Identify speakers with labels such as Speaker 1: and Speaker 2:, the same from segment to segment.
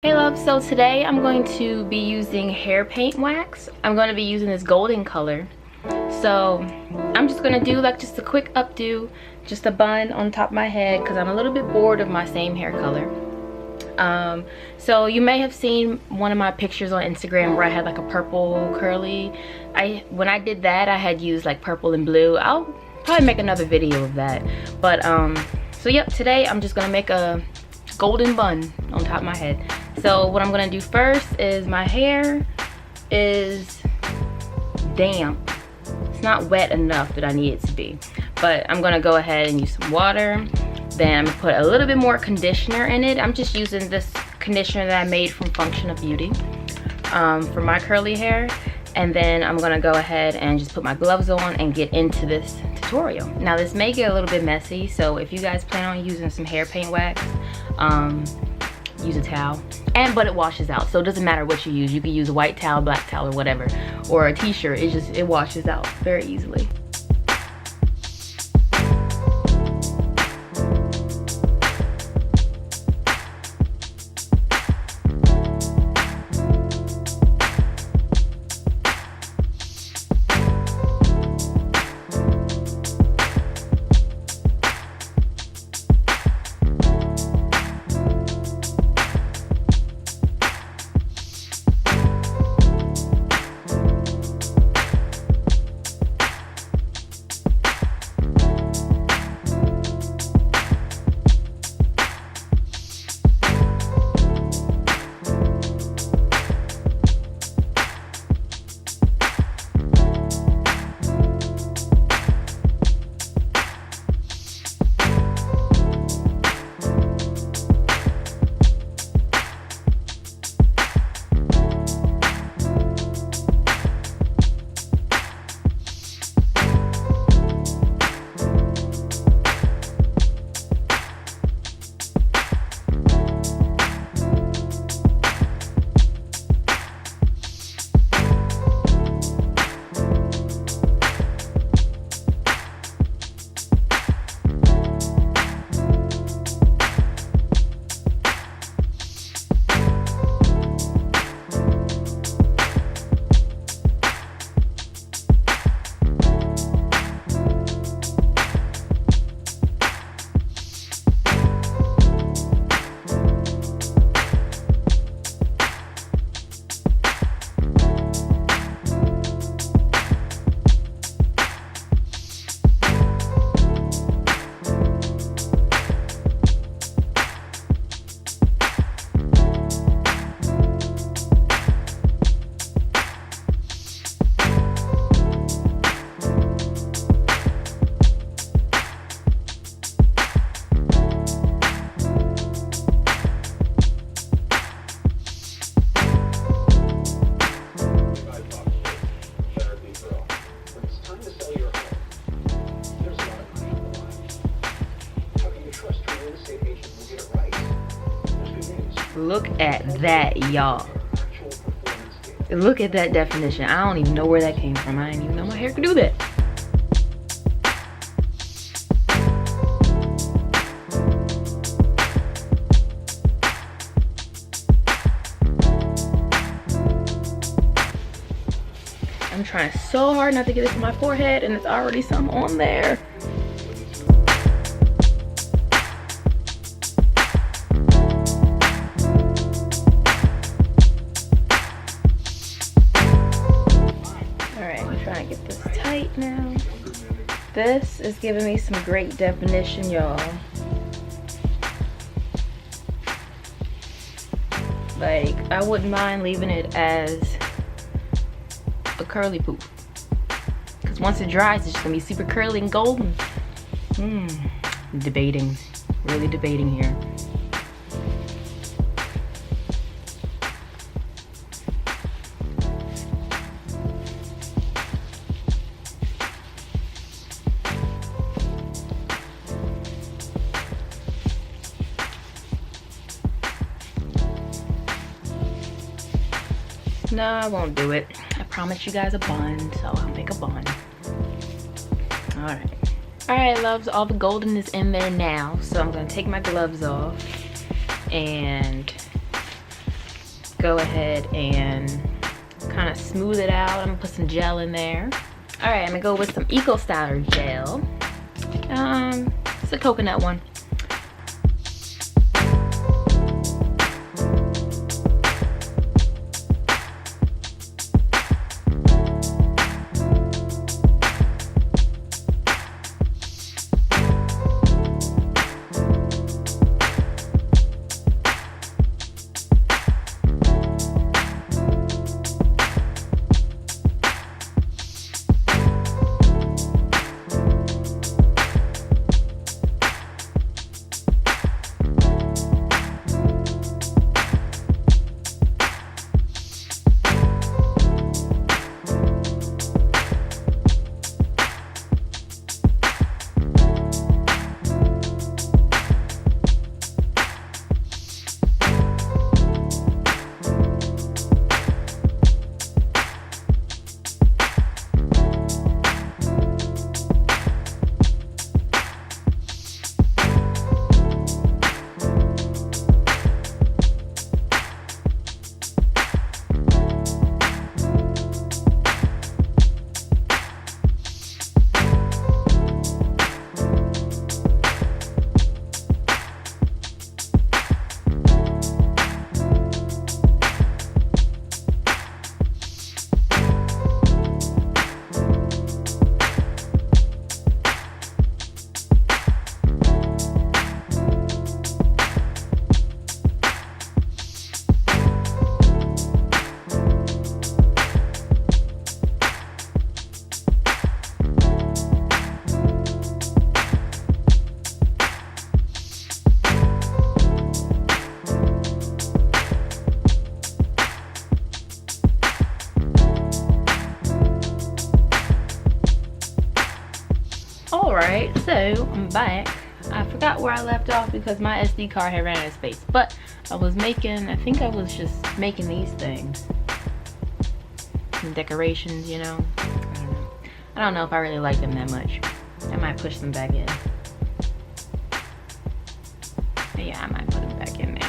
Speaker 1: Hey love, so today I'm going to be using hair paint wax. I'm going to be using this golden color. So I'm just going to do like just a quick updo, just a bun on top of my head because I'm a little bit bored of my same hair color. So you may have seen one of my pictures on Instagram where I had like a purple curly. When I did that, I had used like purple and blue. I'll probably make another video of that. But so yep, today I'm just gonna make a golden bun on top of my head. So what I'm gonna do first is my hair is damp. It's not wet enough that I need it to be, but I'm gonna go ahead and use some water. Then I'm gonna put a little bit more conditioner in it. I'm just using this conditioner that I made from Functional Beauty for my curly hair. And then I'm gonna go ahead and just put my gloves on and get into this tutorial. Now this may get a little bit messy, so if you guys plan on using some hair paint wax, use a towel. But it washes out, so it doesn't matter what you use. You can use a white towel, black towel, or whatever, or a t-shirt. It washes out very easily. Look at that, y'all. Look at that definition. I don't even know where that came from. I didn't even know my hair could do that. I'm trying so hard not to get it to my forehead, and it's already some on there. Trying to get this tight now. This is giving me some great definition, y'all. Like, I wouldn't mind leaving it as a curly poof, because once it dries, it's just gonna be super curly and golden. Debating, really debating here. No, I won't do it. I promised you guys a bun, so I'll make a bun. Alright. Alright, loves, all the golden is in there now, so I'm gonna take my gloves off and just go ahead and kind of smooth it out. I'm gonna put some gel in there. All right, I'm gonna go with some Eco Styler gel. It's a coconut one. Alright, so I'm back. I forgot where I left off because my SD card had ran out of space. But I think I was just making these things. Some decorations, you know. I don't know if I really like them that much. I might push them back in. But yeah, I might put them back in there.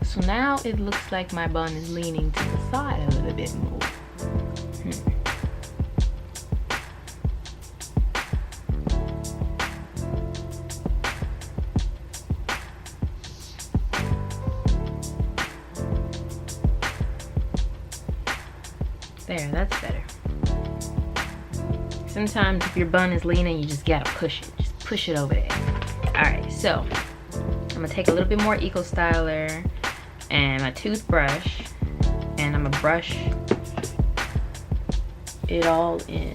Speaker 1: So now it looks like my bun is leaning to the side a little bit more. There, that's better. Sometimes if your bun is leaning, you just gotta push it. Just push it over there. Alright, so I'm gonna take a little bit more Eco Styler and my toothbrush, and I'm gonna brush it all in.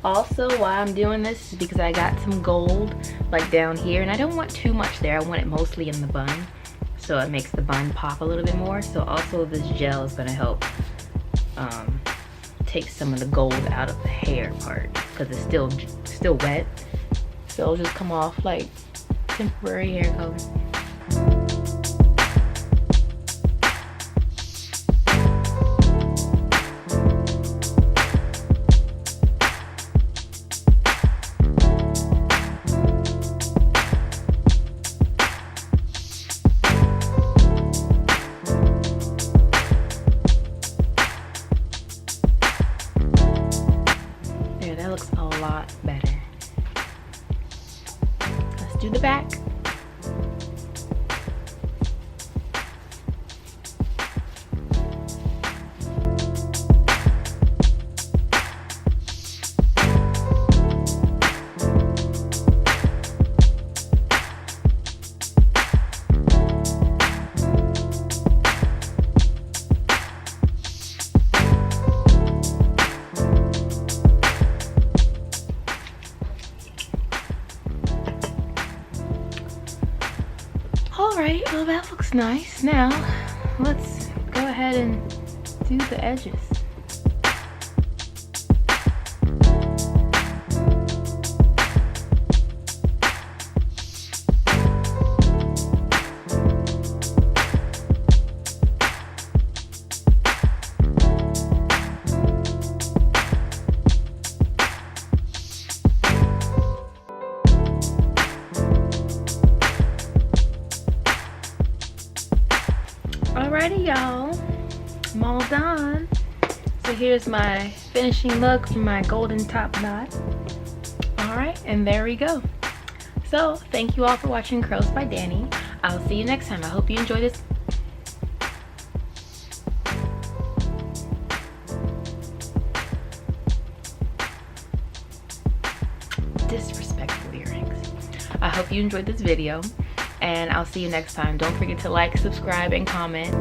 Speaker 1: Also, why I'm doing this is because I got some gold like down here, and I don't want too much there. I want it mostly in the bun, so it makes the bun pop a little bit more. So also this gel is gonna help take some of the gold out of the hair part because it's still wet, so it'll just come off like temporary hair color. That looks a lot better. Let's do the back. Well, that looks nice. Now, let's go ahead and do the edges. Alrighty, y'all, I'm all done. So here's my finishing look for my golden top knot. Alright, and there we go. So thank you all for watching Curls by Danny. I'll see you next time. I hope you enjoy this. Disrespectful earrings. I hope you enjoyed this video, and I'll see you next time. Don't forget to like, subscribe, and comment.